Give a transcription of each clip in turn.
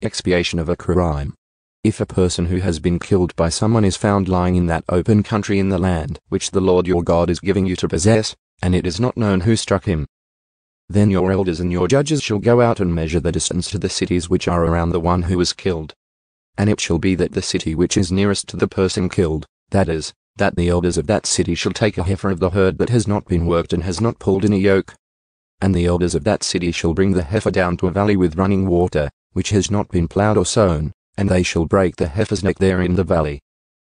Expiation of a crime. If a person who has been killed by someone is found lying in that open country in the land which the Lord your God is giving you to possess, and it is not known who struck him, then your elders and your judges shall go out and measure the distance to the cities which are around the one who was killed. And it shall be that the city which is nearest to the person killed, that is, that the elders of that city shall take a heifer of the herd that has not been worked and has not pulled in a yoke. And the elders of that city shall bring the heifer down to a valley with running water, which has not been plowed or sown, and they shall break the heifer's neck there in the valley.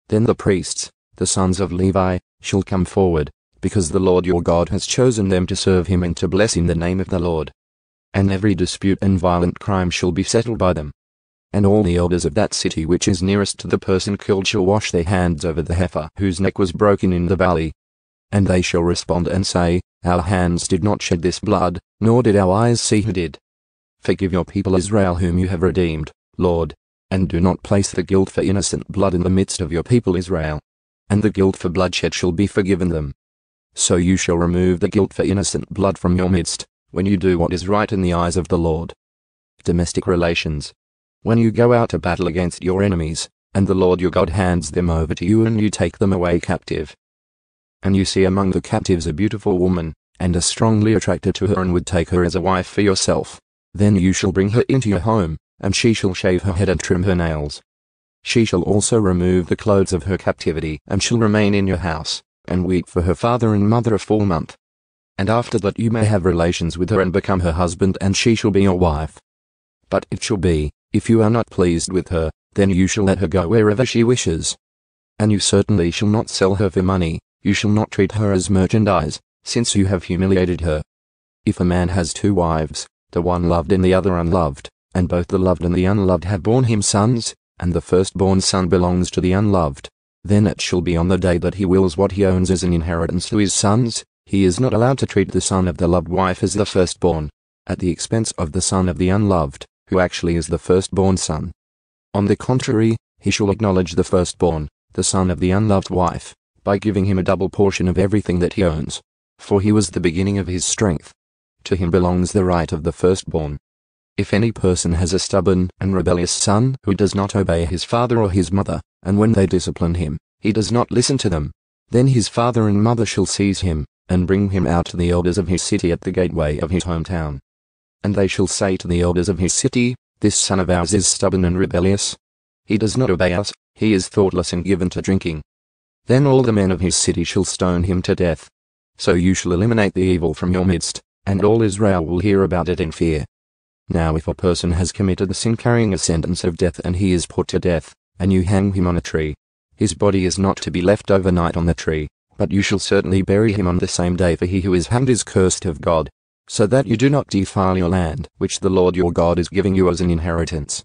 Then the priests, the sons of Levi, shall come forward, because the Lord your God has chosen them to serve him and to bless in the name of the Lord. And every dispute and violent crime shall be settled by them. And all the elders of that city which is nearest to the person killed shall wash their hands over the heifer whose neck was broken in the valley. And they shall respond and say, Our hands did not shed this blood, nor did our eyes see who did. Forgive your people Israel whom you have redeemed, Lord, and do not place the guilt for innocent blood in the midst of your people Israel. And the guilt for bloodshed shall be forgiven them. So you shall remove the guilt for innocent blood from your midst, when you do what is right in the eyes of the Lord. Domestic relations. When you go out to battle against your enemies, and the Lord your God hands them over to you and you take them away captive, and you see among the captives a beautiful woman, and are strongly attracted to her and would take her as a wife for yourself, then you shall bring her into your home, and she shall shave her head and trim her nails. She shall also remove the clothes of her captivity and shall remain in your house, and weep for her father and mother a full month. And after that you may have relations with her and become her husband, and she shall be your wife. But it shall be, if you are not pleased with her, then you shall let her go wherever she wishes. And you certainly shall not sell her for money, you shall not treat her as merchandise, since you have humiliated her. If a man has two wives, the one loved and the other unloved, and both the loved and the unloved have borne him sons, and the firstborn son belongs to the unloved, then it shall be on the day that he wills what he owns as an inheritance to his sons, he is not allowed to treat the son of the loved wife as the firstborn, at the expense of the son of the unloved, who actually is the firstborn son. On the contrary, he shall acknowledge the firstborn, the son of the unloved wife, by giving him a double portion of everything that he owns, for he was the beginning of his strength. To him belongs the right of the firstborn. If any person has a stubborn and rebellious son who does not obey his father or his mother, and when they discipline him, he does not listen to them, then his father and mother shall seize him, and bring him out to the elders of his city at the gateway of his hometown. And they shall say to the elders of his city, This son of ours is stubborn and rebellious. He does not obey us, he is thoughtless and given to drinking. Then all the men of his city shall stone him to death. So you shall eliminate the evil from your midst, and all Israel will hear about it in fear. Now if a person has committed a sin carrying a sentence of death and he is put to death, and you hang him on a tree, his body is not to be left overnight on the tree, but you shall certainly bury him on the same day, for he who is hanged is cursed of God, so that you do not defile your land which the Lord your God is giving you as an inheritance.